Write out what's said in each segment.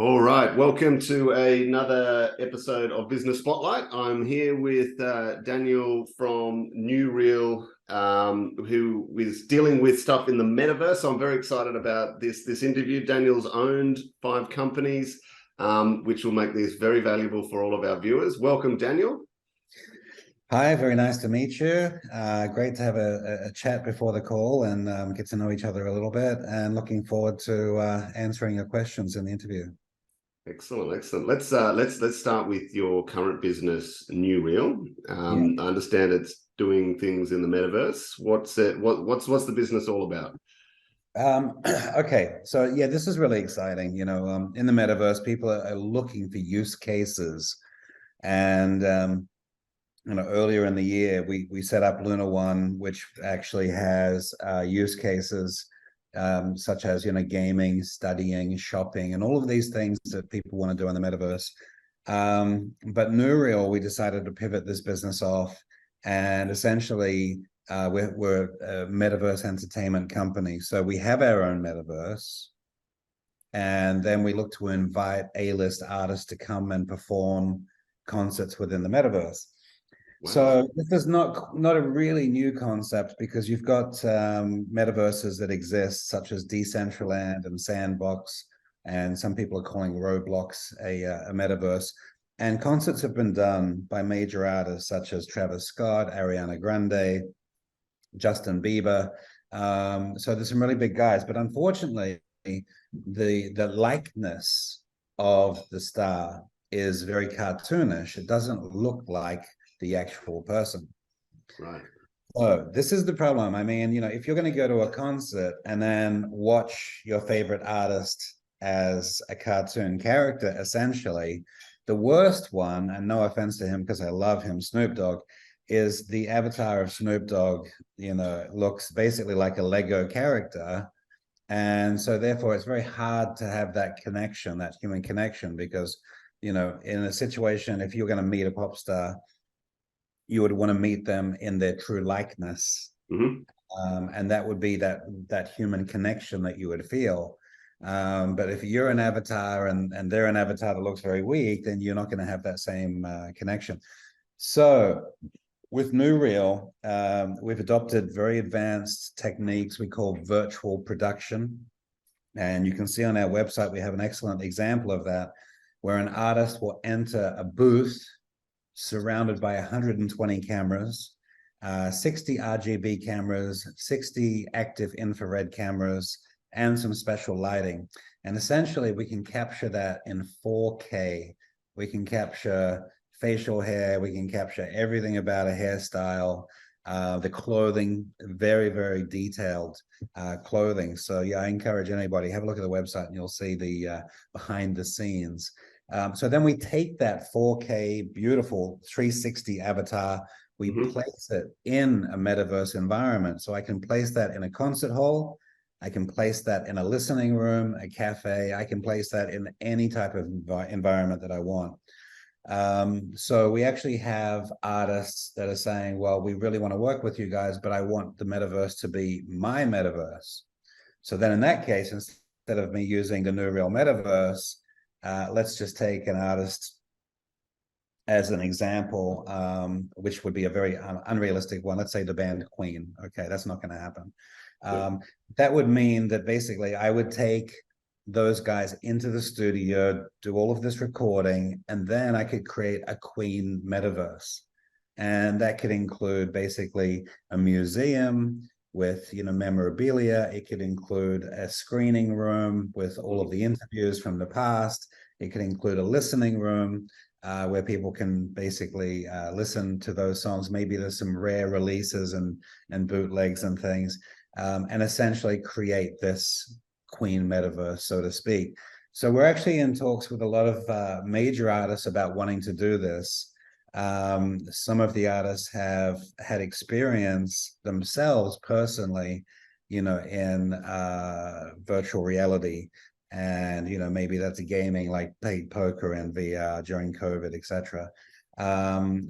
All right, welcome to another episode of Business Spotlight. I'm here with Daniel from nuREAL, who is dealing with stuff in the metaverse. So I'm very excited about this interview. Daniel's owned 5 companies, which will make this very valuable for all of our viewers. Welcome, Daniel. Hi, very nice to meet you. Great to have a chat before the call and get to know each other a little bit, and looking forward to answering your questions in the interview. Excellent, excellent. Let's start with your current business, nuREAL. I understand it's doing things in the metaverse. What's the business all about? Okay, so yeah, this is really exciting. In the metaverse, people are looking for use cases, and earlier in the year, we set up Luna One, which actually has use cases such as gaming, studying, shopping, and all of these things that people want to do in the metaverse. But nuREAL, we decided to pivot this business off, and essentially we're a metaverse entertainment company. So we have our own metaverse, and then we look to invite A-list artists to come and perform concerts within the metaverse. Wow. So this is not a really new concept, because you've got metaverses that exist, such as Decentraland and Sandbox, and some people are calling Roblox a metaverse. And concerts have been done by major artists such as Travis Scott, Ariana Grande, Justin Bieber. So there's some really big guys, but unfortunately, the likeness of the star is very cartoonish. It doesn't look like the actual person. Right. So this is the problem. I mean, if you're going to go to a concert and then watch your favorite artist as a cartoon character, essentially, the worst one, and no offense to him because I love him, Snoop Dogg, is the avatar of Snoop Dogg, looks basically like a Lego character. And so therefore it's very hard to have that connection, that human connection, because, in a situation, if you're going to meet a pop star, you would want to meet them in their true likeness. And that would be that human connection that you would feel. But if you're an avatar and they're an avatar that looks very weak, then you're not going to have that same connection. So with nuREAL, we've adopted very advanced techniques we call virtual production. And you can see on our website, we have an excellent example of that, where an artist will enter a booth surrounded by 120 cameras, 60 RGB cameras, 60 active infrared cameras, and some special lighting. And essentially, we can capture that in 4K. We can capture facial hair. We can capture everything about a hairstyle, the clothing, very, very detailed clothing. So yeah, I encourage anybody, have a look at the website and you'll see the behind the scenes. So then we take that 4K beautiful 360 avatar, we place it in a metaverse environment. So I can place that in a concert hall, I can place that in a listening room, a cafe, I can place that in any type of environment that I want. So we actually have artists that are saying, well, we really want to work with you guys, but I want the metaverse to be my metaverse. So then in that case, instead of me using the nuREAL metaverse, let's just take an artist as an example, which would be a very unrealistic one. Let's say the band Queen. Okay, that's not going to happen. That would mean that basically I would take those guys into the studio, do all of this recording, and then I could create a Queen metaverse. And that could include basically a museum with memorabilia. It could include a screening room with all of the interviews from the past. It could include a listening room where people can basically listen to those songs. Maybe there's some rare releases and bootlegs and things, and essentially create this Queen metaverse, so to speak. So we're actually in talks with a lot of major artists about wanting to do this. Some of the artists have had experience themselves personally, in virtual reality, and maybe that's gaming, like played poker and VR during COVID, etc.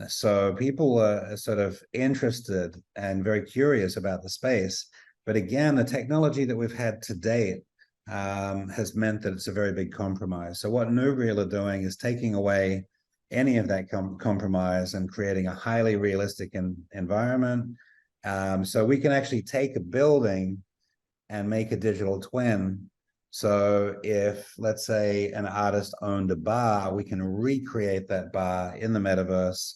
So people are sort of interested and very curious about the space. But again, the technology that we've had to date has meant that it's a very big compromise. So what nuREAL are doing is taking away any of that compromise and creating a highly realistic environment. So we can actually take a building and make a digital twin. So if, let's say, an artist owned a bar, we can recreate that bar in the metaverse.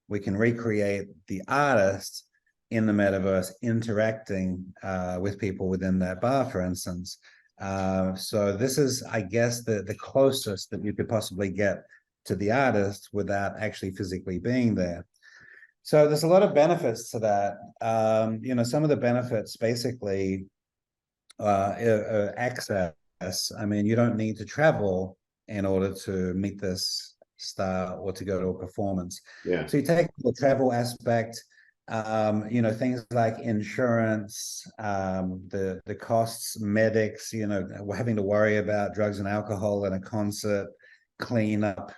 We can recreate the artist in the metaverse interacting with people within that bar, for instance. So this is, I guess, the closest that you could possibly get to the artist without actually physically being there. So there's a lot of benefits to that. Some of the benefits basically access. I mean, you don't need to travel in order to meet this star or to go to a performance. Yeah. So you take the travel aspect, things like insurance, the costs, medics, we're having to worry about drugs and alcohol in a concert, cleanup,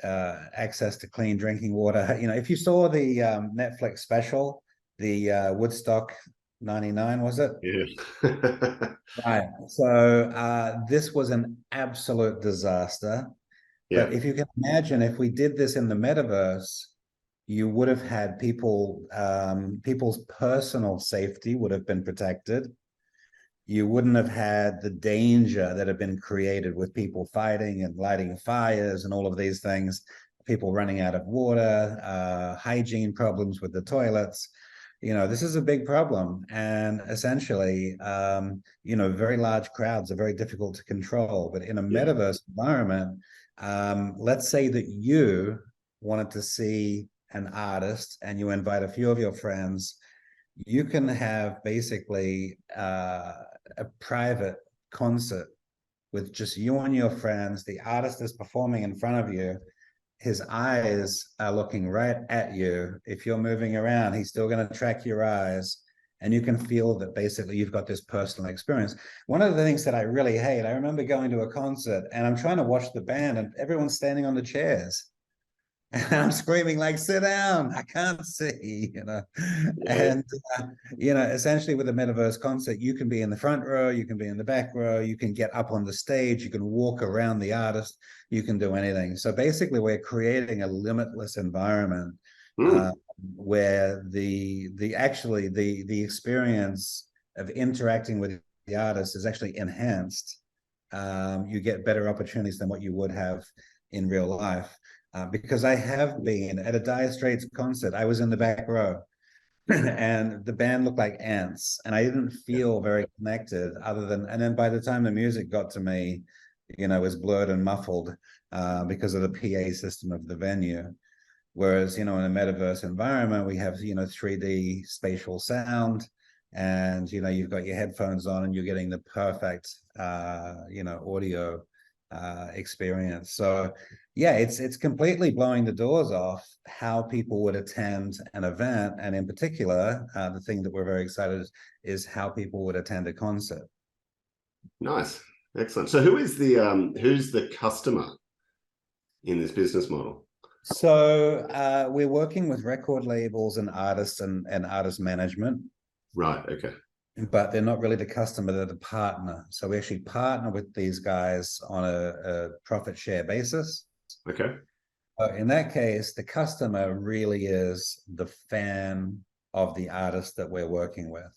access to clean drinking water. If you saw the Netflix special, the Woodstock 99, was it? Yeah. Right. So this was an absolute disaster. Yeah. But if you can imagine, if we did this in the metaverse, you would have had people's personal safety would have been protected. You wouldn't have had the danger that had been created with people fighting and lighting fires and all of these things, people running out of water, hygiene problems with the toilets. This is a big problem. And essentially, very large crowds are very difficult to control. But in a metaverse environment, let's say that you wanted to see an artist and you invite a few of your friends, you can have basically a private concert with just you and your friends. The artist is performing in front of you. His eyes are looking right at you. If you're moving around, he's still going to track your eyes. And you can feel that basically you've got this personal experience. One of the things that I really hate, I remember going to a concert and I'm trying to watch the band and everyone's standing on the chairs. And I'm screaming like, sit down, I can't see, And, essentially with a metaverse concert, you can be in the front row, you can be in the back row, you can get up on the stage, you can walk around the artist, you can do anything. So basically we're creating a limitless environment where the experience of interacting with the artist is actually enhanced. You get better opportunities than what you would have in real life. Because I have been at a Dire Straits concert. I was in the back row and the band looked like ants and I didn't feel very connected and then by the time the music got to me, it was blurred and muffled because of the PA system of the venue. Whereas, in a metaverse environment, we have, 3D spatial sound and, you've got your headphones on and you're getting the perfect, audio experience. So yeah, it's completely blowing the doors off how people would attend an event, and in particular the thing that we're very excited is how people would attend a concert. Nice. Excellent. So who's the customer in this business model? So we're working with record labels and artists and artist management. Right. Okay. But they're not really the customer, they're the partner. So we actually partner with these guys on a profit share basis. Okay. In that case, the customer really is the fan of the artist that we're working with.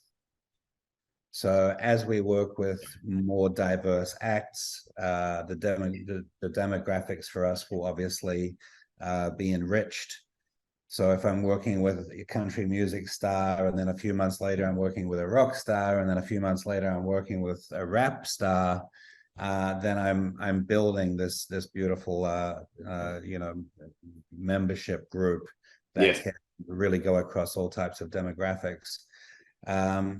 So as we work with more diverse acts, the demographics for us will obviously be enriched. So if I'm working with a country music star, and then a few months later I'm working with a rock star, and then a few months later I'm working with a rap star, then I'm building this beautiful membership group that can really go across all types of demographics.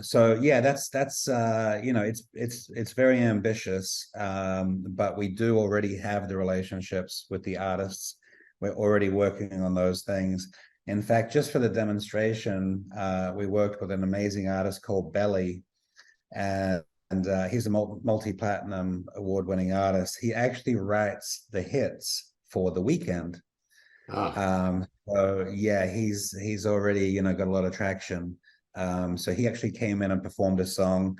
So yeah, that's it's very ambitious, but we do already have the relationships with the artists. We're already working on those things. In fact, just for the demonstration, we worked with an amazing artist called Belly, and he's a multi-platinum award-winning artist. He actually writes the hits for The Weeknd. So yeah, he's already got a lot of traction. So he actually came in and performed a song.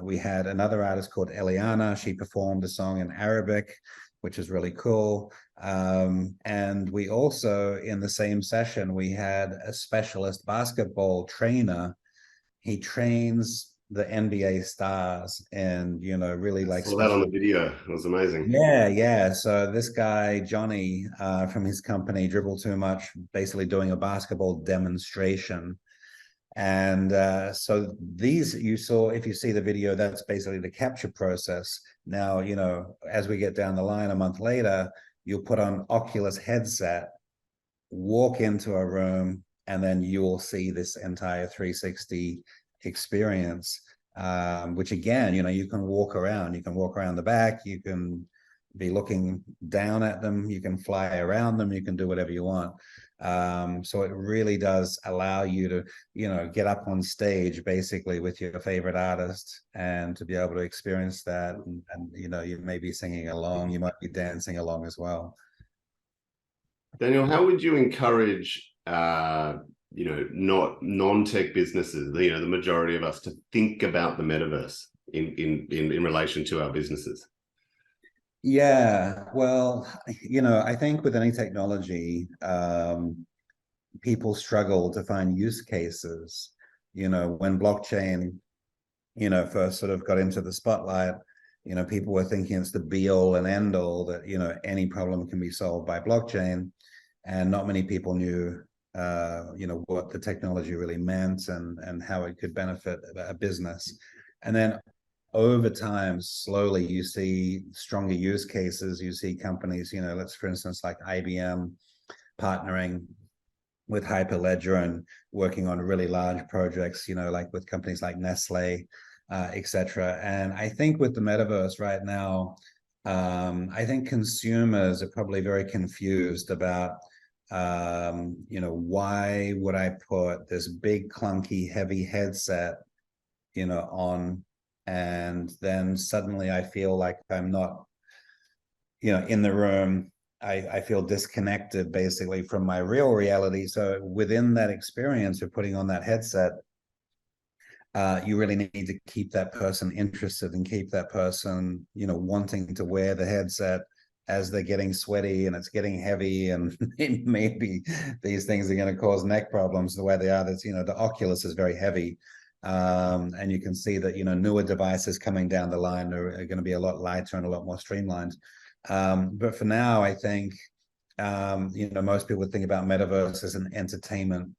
We had another artist called Eliana. She performed a song in Arabic, which is really cool. And we also, in the same session, we had a specialist basketball trainer. He trains the NBA stars and, really I like saw that on special. the video. It was amazing. Yeah. So this guy, Johnny, from his company, Dribble Too Much, basically doing a basketball demonstration. And so these you saw, if you see the video, that's basically the capture process. Now, as we get down the line a month later, you'll put on Oculus headset, walk into a room, and then you will see this entire 360 experience, which again, you can walk around. You can walk around the back. You can be looking down at them. You can fly around them. You can do whatever you want. So it really does allow you to, get up on stage basically with your favorite artist and to be able to experience that. And you may be singing along. You might be dancing along as Daniel, how would you encourage not non-tech businesses, the majority of us, to think about the metaverse in relation to our businesses? Yeah, well, I think with any technology, people struggle to find use cases. When blockchain, first sort of got into the spotlight, people were thinking it's the be all and end all, that, any problem can be solved by blockchain. And not many people knew, what the technology really meant and how it could benefit a business. And then over time, slowly, you see stronger use cases. You see companies, let's, for instance, like IBM partnering with Hyperledger and working on really large projects, like with companies like Nestle, etc. And I think with the metaverse right now, I think consumers are probably very confused about, why would I put this big, clunky, heavy headset, on, and then suddenly I feel like I'm not, in the room. I feel disconnected basically from my real reality. So within that experience of putting on that headset, you really need to keep that person interested and keep that person, wanting to wear the headset as they're getting sweaty and it's getting heavy, and maybe these things are going to cause neck problems the way they are. That's, the Oculus is very heavy. And you can see that, newer devices coming down the line are going to be a lot lighter and a lot more streamlined. But for now, I think, most people think about metaverse as an entertainment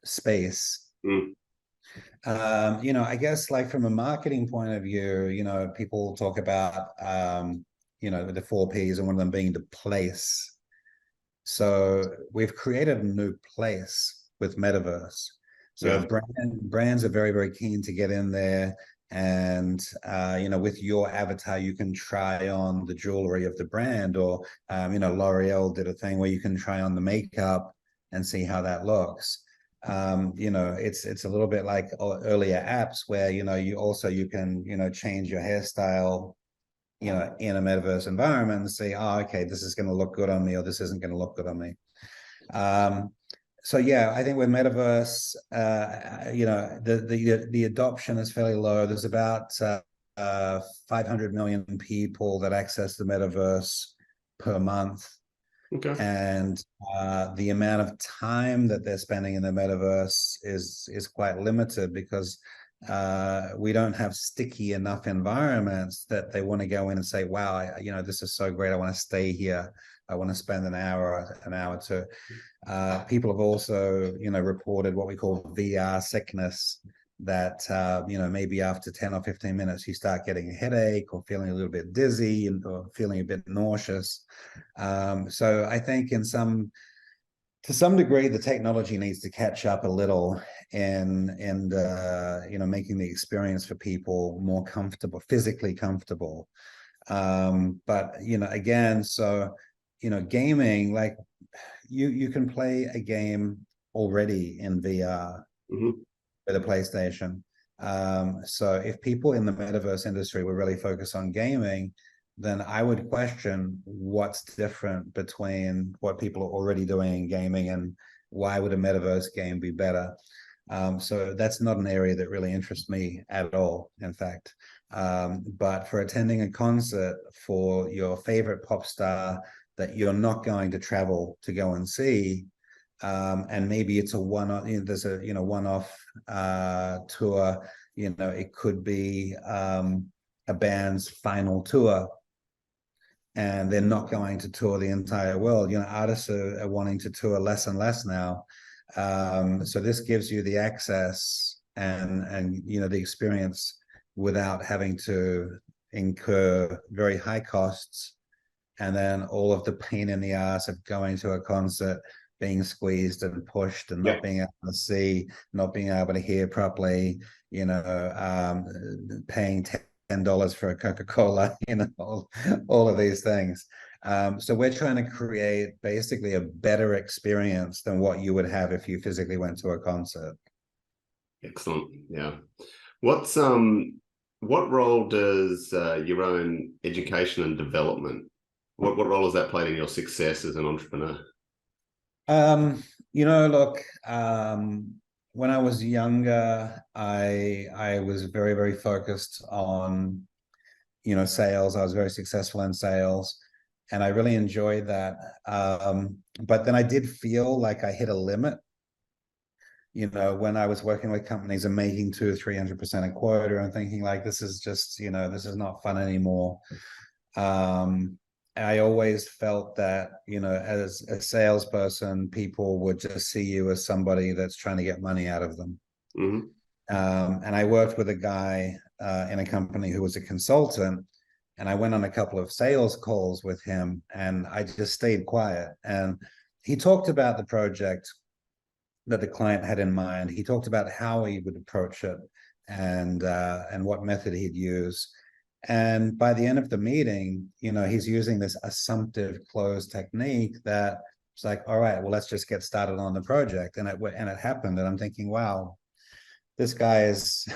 space. I guess, like, from a marketing point of view, people talk about, the 4 Ps, and one of them being the place. So we've created a new place with metaverse. So Yeah. brands are very, very keen to get in there. And, with your avatar, you can try on the jewelry of the brand, or, L'Oreal did a thing where you can try on the makeup and see how that looks. It's a little bit like earlier apps where, you can, change your hairstyle, in a metaverse environment and say, oh, okay, this is going to look good on me, or this isn't going to look good on me. So yeah, I think with metaverse, the adoption is fairly low. There's about 500 million people that access the metaverse per month. Okay. And the amount of time that they're spending in the metaverse is quite limited, because we don't have sticky enough environments that they want to go in and say, wow, this is so great, I want to stay here, I want to spend an hour or two. People have also, reported what we call VR sickness, that, maybe after 10 or 15 minutes, you start getting a headache or feeling a little bit dizzy or feeling a bit nauseous. So I think to some degree, the technology needs to catch up a little in making the experience for people more comfortable, physically comfortable. But, again, so, gaming, like, you can play a game already in VR with a PlayStation. So if people in the metaverse industry were really focused on gaming, then I would question what's different between what people are already doing in gaming and why would a metaverse game be better. So that's not an area that really interests me at all, in fact. But for attending a concert for your favorite pop star that you're not going to travel to go and see, and maybe it's a one-off, there's a one-off tour, it could be a band's final tour, and they're not going to tour the entire world. Artists are wanting to tour less and less now. So this gives you the access and the experience without having to incur very high costs, and then all of the pain in the ass of going to a concert, being squeezed and pushed and not being able to see, not being able to hear properly, paying $10 for a Coca-Cola, all of these things. So we're trying to create basically a better experience than what you would have if you physically went to a concert. Excellent. Yeah. What role does your own education and development, what role has that played in your success as an entrepreneur? Look, when I was younger, I was very, very focused on, sales. I was very successful in sales, and I really enjoyed that. But then I did feel like I hit a limit. When I was working with companies and making 200-300% a quota, and thinking like, this is just, this is not fun anymore. I always felt that, as a salesperson, people would just see you as somebody that's trying to get money out of them. Mm-hmm. And I worked with a guy in a company who was a consultant, and I went on a couple of sales calls with him, and I just stayed quiet. And he talked about the project that the client had in mind. He talked about how he would approach it and what method he'd use. And by the end of the meeting, he's using this assumptive close technique that it's like, all right, well, let's just get started on the project. And it happened. And I'm thinking, wow, this guy is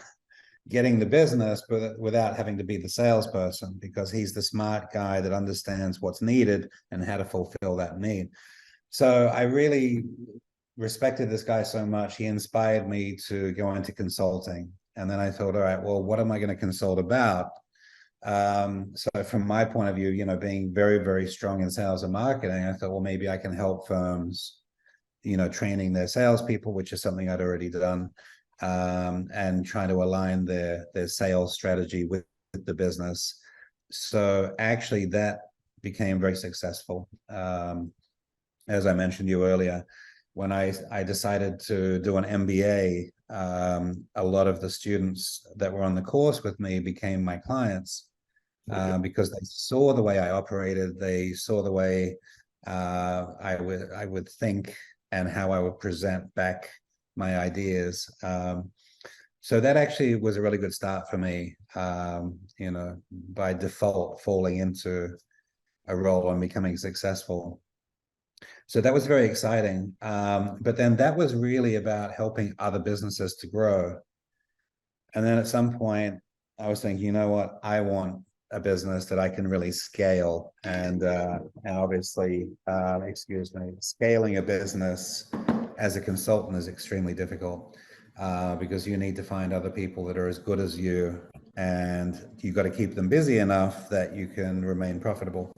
getting the business, but without having to be the salesperson, because he's the smart guy that understands what's needed and how to fulfill that need. So I really respected this guy so much. He inspired me to go into consulting. And then I thought, all right, well, what am I going to consult about? So from my point of view, being very, very strong in sales and marketing, I thought, well, maybe I can help firms, training their salespeople, which is something I'd already done, and trying to align their sales strategy with the business. So actually that became very successful. As I mentioned to you earlier, when I decided to do an MBA, a lot of the students that were on the course with me became my clients, because they saw the way I operated. They saw the way I would think and how I would present back my ideas. So that actually was a really good start for me, by default falling into a role and becoming successful. So that was very exciting. But then that was really about helping other businesses to grow. And then at some point I was thinking, you know what, I want a business that I can really scale. And obviously, scaling a business as a consultant is extremely difficult, because you need to find other people that are as good as you, and you've got to keep them busy enough that you can remain profitable.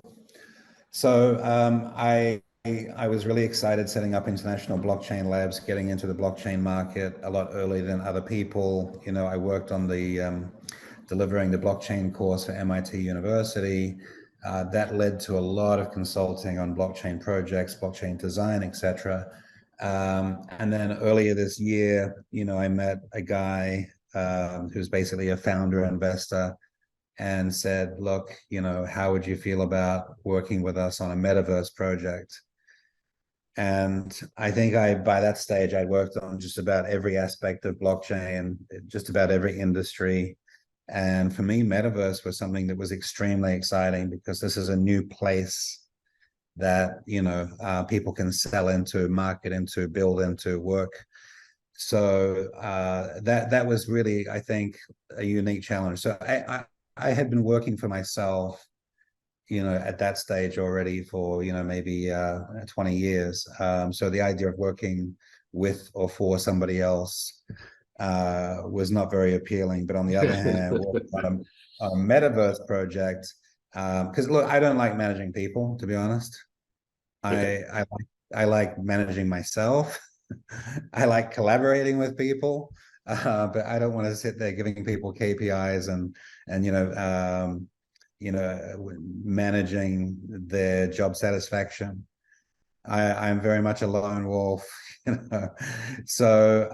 So I was really excited setting up International Blockchain Labs, getting into the blockchain market a lot earlier than other people. I worked on the delivering the blockchain course for MIT University. That led to a lot of consulting on blockchain projects, blockchain design, etc. And then earlier this year, I met a guy who's basically a founder investor, and said, look, how would you feel about working with us on a Metaverse project? And I think by that stage, I worked on just about every aspect of blockchain, just about every industry. And for me, Metaverse was something that was extremely exciting, because this is a new place that, people can sell into, market into, build into, work. So that was really, I think, a unique challenge. So I had been working for myself, at that stage already for, maybe 20 years. So the idea of working with or for somebody else was not very appealing. But on the other hand, on a metaverse project, because look, I don't like managing people, to be honest. Okay. I like managing myself. I like collaborating with people, but I don't want to sit there giving people KPIs and managing their job satisfaction. I'm very much a lone wolf, you know. So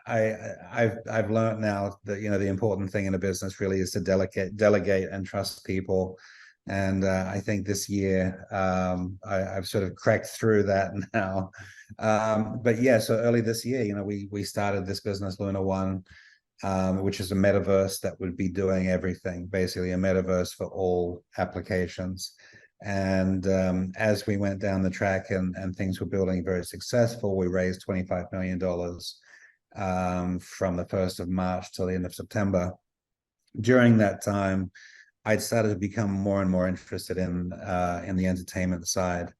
I've learned now that the important thing in a business really is to delegate and trust people. And I think this year I've sort of cracked through that now. But yeah, so early this year, we started this business, Luna One, which is a metaverse that would be doing everything, basically a metaverse for all applications. And as we went down the track and things were building very successful, we raised $25 million from the 1st of March till the end of September. During that time, I'd started to become more and more interested in the entertainment side.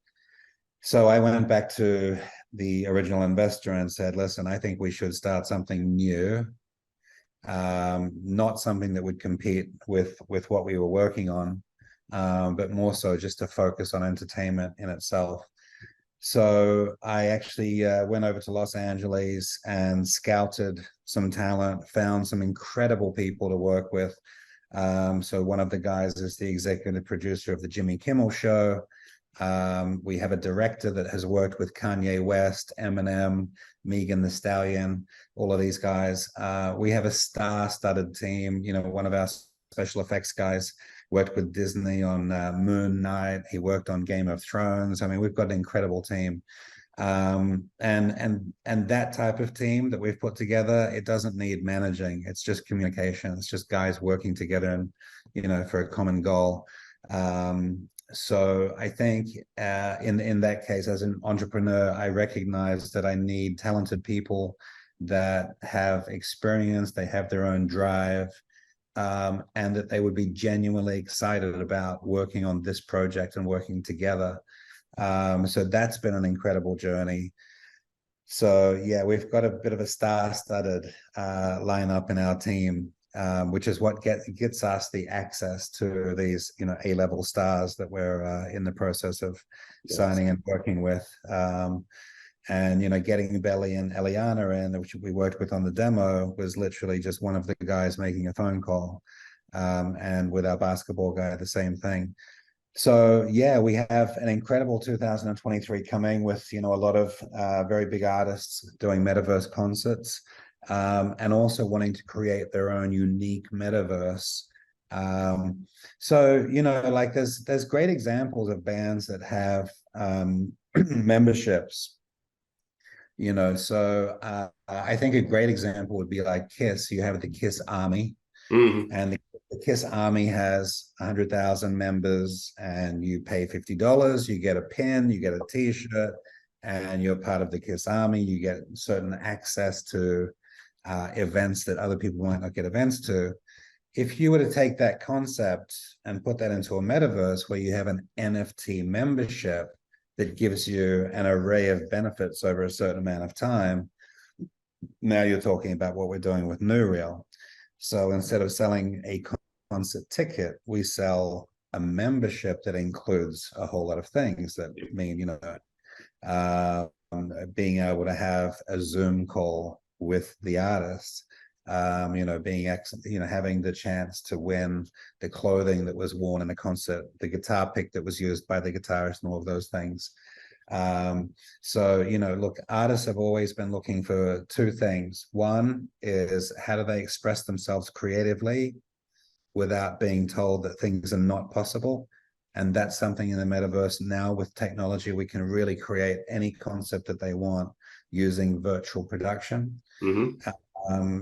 So I went back to the original investor and said, listen, I think we should start something new, not something that would compete with what we were working on, but more so just to focus on entertainment in itself. So I actually went over to Los Angeles and scouted some talent, found some incredible people to work with. So one of the guys is the executive producer of the Jimmy Kimmel Show. We have a director that has worked with Kanye West, Eminem, Megan Thee Stallion, all of these guys. We have a star-studded team. One of our special effects guys worked with Disney on Moon Knight. He worked on Game of Thrones. I mean, we've got an incredible team. And that type of team that we've put together, it doesn't need managing. It's just communication. It's just guys working together and, for a common goal. So I think in that case, as an entrepreneur, I recognize that I need talented people that have experience, they have their own drive, and that they would be genuinely excited about working on this project and working together. So that's been an incredible journey. So yeah, we've got a bit of a star-studded lineup in our team, which is what gets us the access to these, A-level stars that we're in the process of signing and working with. And getting Belly and Eliana in, which we worked with on the demo, was literally just one of the guys making a phone call. And with our basketball guy, the same thing. So yeah, we have an incredible 2023 coming with a lot of very big artists doing metaverse concerts, and also wanting to create their own unique metaverse. So like there's great examples of bands that have memberships. So I think a great example would be like Kiss. You have the Kiss Army, and the Kiss Army has 100,000 members, and you pay $50. You get a pin, you get a T-shirt, and you're part of the Kiss Army. You get certain access to events that other people might not get events to. If you were to take that concept and put that into a metaverse where you have an NFT membership that gives you an array of benefits over a certain amount of time, now you're talking about what we're doing with nuREAL. So instead of selling a concert ticket, we sell a membership that includes a whole lot of things that mean, being able to have a Zoom call with the artist, having the chance to win the clothing that was worn in a concert, the guitar pick that was used by the guitarist, and all of those things. So look, artists have always been looking for two things. One is, how do they express themselves creatively without being told that things are not possible? And that's something in the metaverse now. With technology, we can really create any concept that they want using virtual production.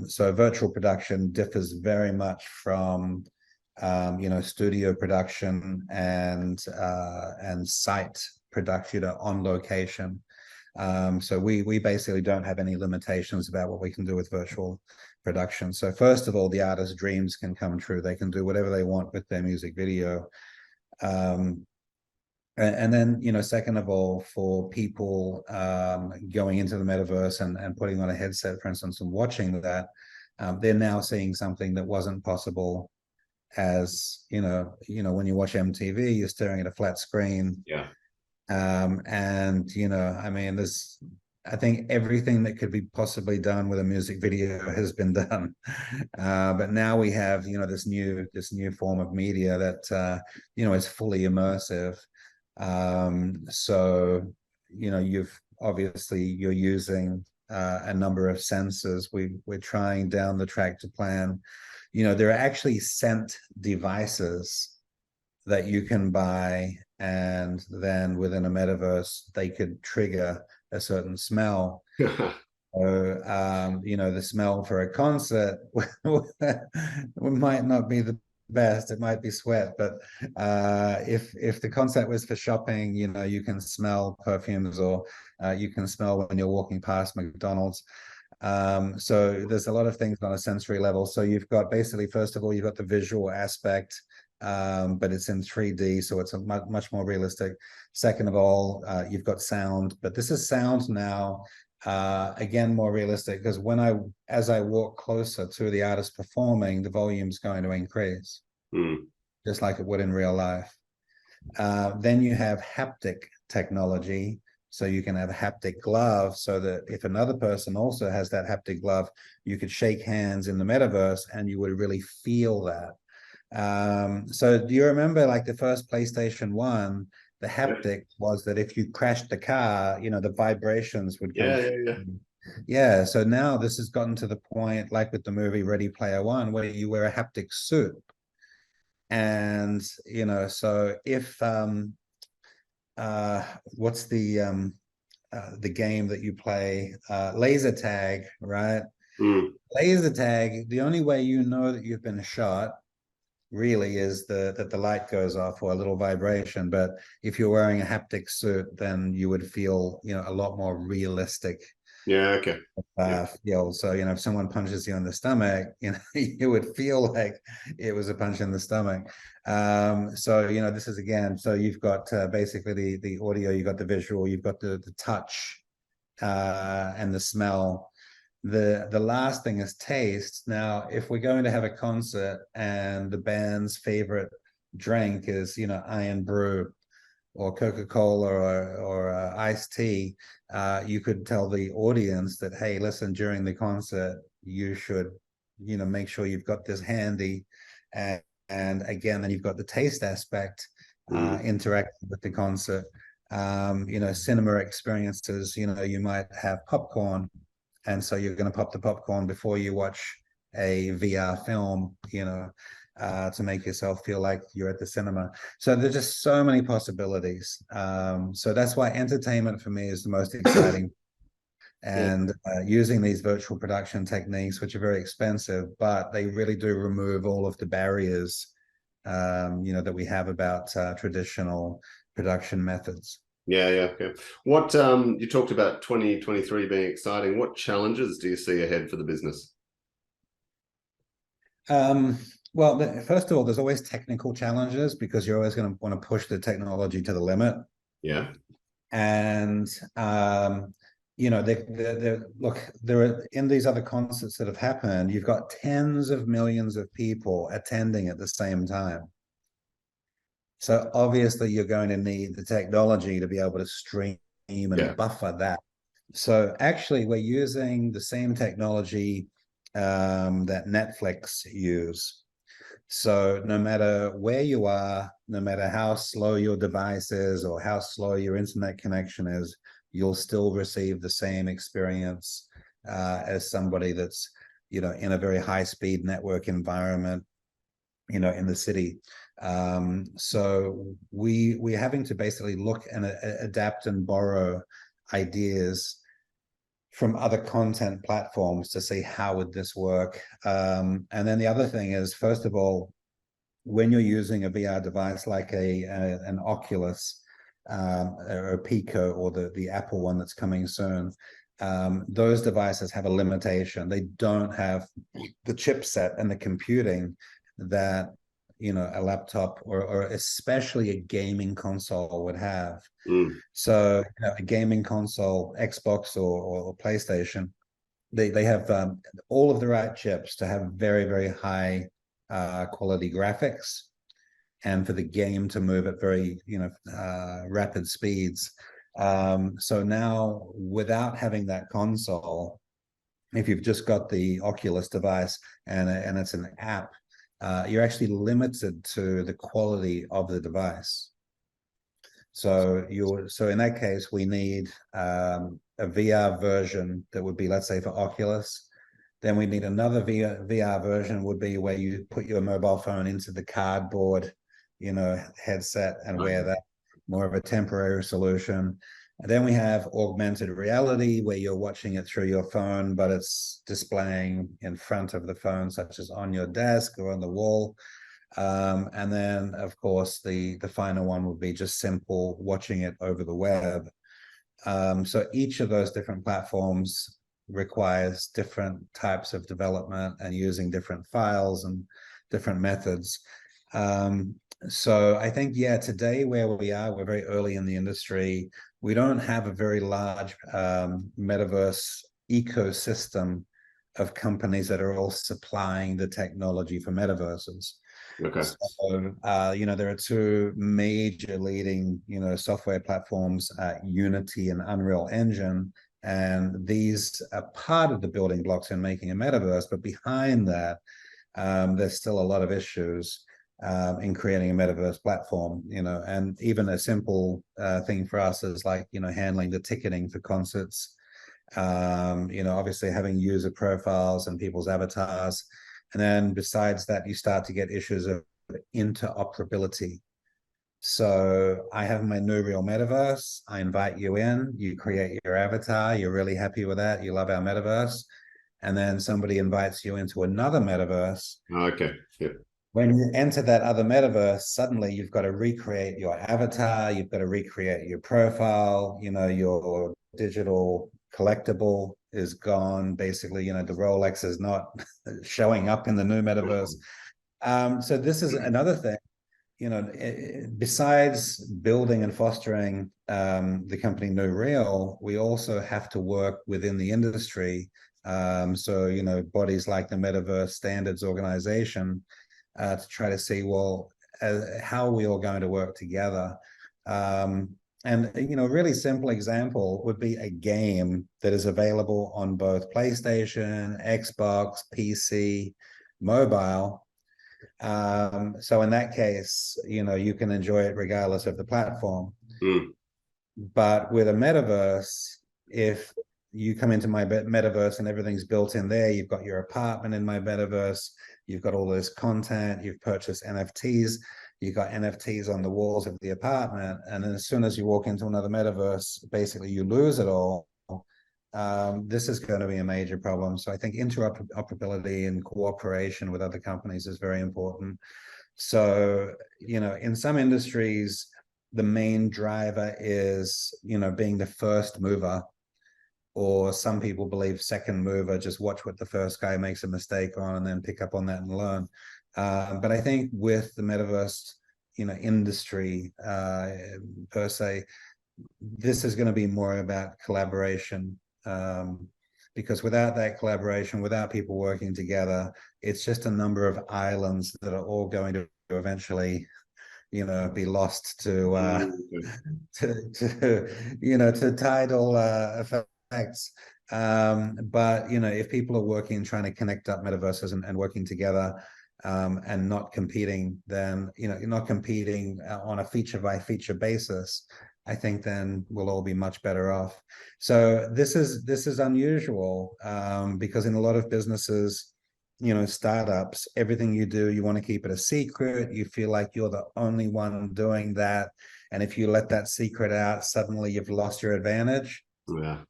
So virtual production differs very much from studio production and site production, on location. So we basically don't have any limitations about what we can do with virtual production. So first of all, the artist's dreams can come true. They can do whatever they want with their music video. And then, you know, second of all, for people going into the metaverse and putting on a headset, for instance, and watching that, they're now seeing something that wasn't possible as, when you watch MTV, you're staring at a flat screen. Yeah. And, I mean, I think everything that could be possibly done with a music video has been done. But now we have, this new form of media that, is fully immersive. So, you're using a number of sensors. We're trying down the track to plan. There are actually scent devices that you can buy, and then within a metaverse, they could trigger a certain smell. So, the smell for a concert might not be the best. It might be sweat, but if the concert was for shopping, you can smell perfumes, or you can smell when you're walking past McDonald's. So there's a lot of things on a sensory level. So you've got basically, first of all, you've got the visual aspect, but it's in 3D, so it's a much more realistic. Second of all, you've got sound, but this is sound now, again, more realistic, because as I walk closer to the artist performing, the volume's going to increase, just like it would in real life. Then you have haptic technology. So you can have a haptic glove, so that if another person also has that haptic glove, you could shake hands in the metaverse and you would really feel that. So do you remember, like, the first PlayStation 1, the haptic was that if you crashed the car, the vibrations would come. Yeah. So now this has gotten to the point, like with the movie Ready Player One, where you wear a haptic suit. And, so if what's the game that you play, laser tag, right? Laser tag, the only way you know that you've been shot really is that the light goes off, or a little vibration. But if you're wearing a haptic suit, then you would feel, a lot more realistic. Okay. Feel. So, if someone punches you in the stomach, you would feel like it was a punch in the stomach. So, this is, again, so you've got basically the audio, you've got the visual, you've got the touch, and the smell. The last thing is taste. Now, if we're going to have a concert and the band's favorite drink is, Iron Brew or Coca-Cola or iced tea, you could tell the audience that, hey, listen, during the concert, you should, make sure you've got this handy. And again, then you've got the taste aspect, interacting with the concert. Cinema experiences, you might have popcorn, and so you're going to pop the popcorn before you watch a VR film, to make yourself feel like you're at the cinema. So there's just so many possibilities. So that's why entertainment for me is the most exciting. And using these virtual production techniques, which are very expensive, but they really do remove all of the barriers, that we have about traditional production methods. Okay. What you talked about 2023 being exciting. What challenges do you see ahead for the business? Well, first of all, there's always technical challenges, because you're always going to want to push the technology to the limit. Yeah. And look, there are, in these other concerts that have happened, you've got tens of millions of people attending at the same time. So obviously you're going to need the technology to be able to stream and buffer that. So actually we're using the same technology that Netflix use. So no matter where you are, no matter how slow your device is or how slow your internet connection is, you'll still receive the same experience as somebody that's, in a very high-speed network environment, in the city. So we're having to basically look and adapt and borrow ideas from other content platforms to see how would this work. And then the other thing is, first of all, when you're using a VR device like an Oculus or a Pico, or the Apple one that's coming soon, those devices have a limitation. They don't have the chipset and the computing that a laptop or especially a gaming console would have. Mm. So a gaming console, Xbox or PlayStation, they have all of the right chips to have very, very high quality graphics, and for the game to move at very rapid speeds. So now, without having that console, if you've just got the Oculus device and it's an app, you're actually limited to the quality of the device. So in that case, we need a VR version that would be, let's say, for Oculus. Then we need another VR version, would be where you put your mobile phone into the cardboard, headset, and wear that, more of a temporary solution. And then we have augmented reality, where you're watching it through your phone, but it's displaying in front of the phone, such as on your desk or on the wall. And then, of course, the final one would be just simple watching it over the web. So each of those different platforms requires different types of development and using different files and different methods. So I think, yeah, today where we are, we're very early in the industry. We don't have a very large metaverse ecosystem of companies that are all supplying the technology for metaverses. Okay. So, there are two major leading, software platforms, Unity and Unreal Engine, and these are part of the building blocks in making a metaverse. But behind that, there's still a lot of issues in creating a metaverse platform, and even a simple thing for us is like, handling the ticketing for concerts, obviously having user profiles and people's avatars. And then besides that, you start to get issues of interoperability. So I have my nuREAL metaverse. I invite you in, you create your avatar, you're really happy with that, you love our metaverse. And then somebody invites you into another metaverse. Okay. Yep. When you enter that other metaverse, suddenly you've got to recreate your avatar, you've got to recreate your profile, your digital collectible is gone. Basically, the Rolex is not showing up in the new metaverse. So this is another thing, besides building and fostering the company nuREAL, we also have to work within the industry. So, bodies like the Metaverse Standards Organization, to try to see, well, how are we all going to work together? And a really simple example would be a game that is available on both PlayStation, Xbox, PC, mobile. So in that case, you can enjoy it regardless of the platform. But with a metaverse, if you come into my metaverse and everything's built in there, you've got your apartment in my metaverse, you've got all this content, you've purchased NFTs, you've got NFTs on the walls of the apartment. And then as soon as you walk into another metaverse, basically you lose it all. This is going to be a major problem. So I think interoperability and cooperation with other companies is very important. So, in some industries, the main driver is, being the first mover, or some people believe second mover, just watch what the first guy makes a mistake on and then pick up on that and learn. But I think with the metaverse, industry per se, this is going to be more about collaboration, because without that collaboration, without people working together, it's just a number of islands that are all going to eventually, be lost to tidal effects. But if people are working, trying to connect up metaverses and working together, and not competing, then you're not competing on a feature by feature basis, I think then we'll all be much better off. So this is unusual, because in a lot of businesses, startups, everything you do, you want to keep it a secret. You feel like you're the only one doing that. And if you let that secret out, suddenly you've lost your advantage. Yeah.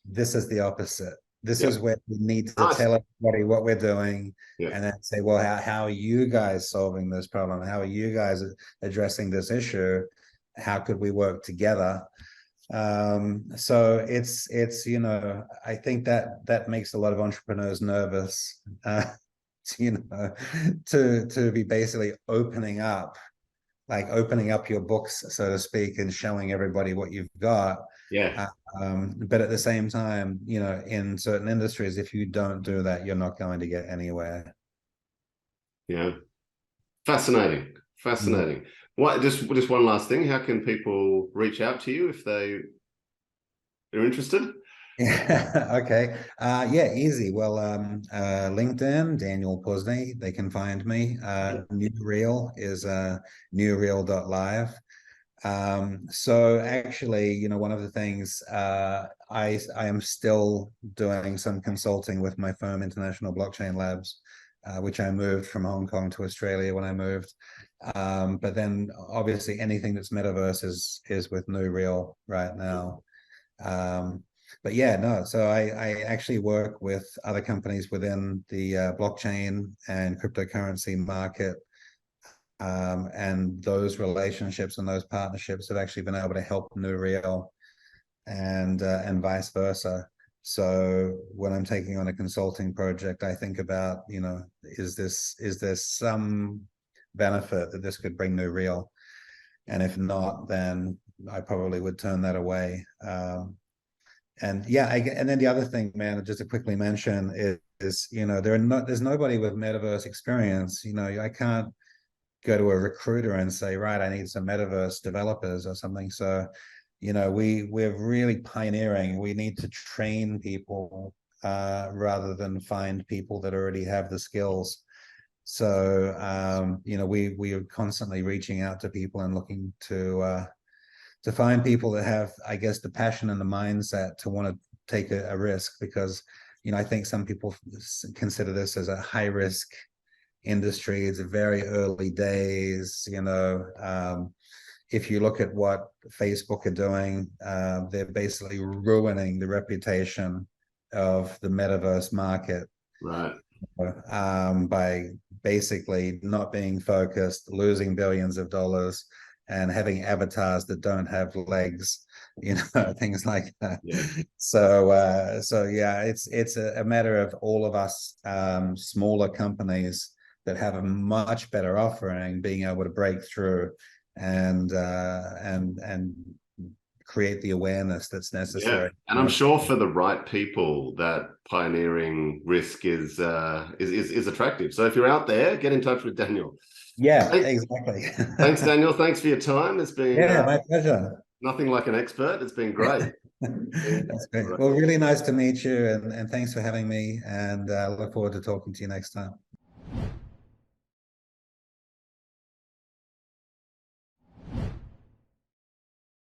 This is the opposite. This is where we need to tell everybody what we're doing, and then say, well, how are you guys solving this problem? How are you guys addressing this issue? How could we work together? So it's I think that makes a lot of entrepreneurs nervous, you know, to be basically opening up your books, so to speak, and showing everybody what you've got. Yeah. But at the same time, you know, in certain industries, if you don't do that, you're not going to get anywhere. Yeah. Fascinating. Mm. Fascinating. What, just one last thing. How can people reach out to you if they're interested? Yeah, okay. Yeah, easy. Well, LinkedIn, Daniel Puzny, they can find me. nuREAL is nuREAL.live. So actually, you know, one of the things I am still doing some consulting with my firm, International Blockchain Labs, which I moved from Hong Kong to Australia when I moved. But then obviously anything that's metaverse is with nuREAL right now. But yeah, no, so I actually work with other companies within the blockchain and cryptocurrency market. And those relationships and those partnerships have actually been able to help nuREAL and vice versa. So when I'm taking on a consulting project, I think about, you know, is there some benefit that this could bring nuREAL? And if not, then I probably would turn that away. And yeah, and then the other thing, man, just to quickly mention is you know, there's nobody with metaverse experience. You know, I can't go to a recruiter and say, right, I need some metaverse developers or something. So, you know, we're really pioneering. We need to train people rather than find people that already have the skills. So, you know, we are constantly reaching out to people and looking to find people that have, I guess, the passion and the mindset to want to take a risk, because, you know, I think some people consider this as a high risk industry. It's very early days, you know. If you look at what Facebook are doing, they're basically ruining the reputation of the metaverse market Right. by basically not being focused, losing billions of dollars, and having avatars that don't have legs, you know, things like that. Yeah. So yeah, it's a matter of all of us smaller companies that have a much better offering being able to break through and create the awareness that's Yeah. necessary. And I'm sure for the right people, that pioneering risk is attractive. So if you're out there, get in touch with Daniel. Yeah, Hey, exactly. thanks, Daniel. Thanks for your time. It's been Yeah, my pleasure. nothing like an expert. It's been great. That's great. Great. Well, really nice to meet you, and thanks for having me, and look forward to talking to you next time.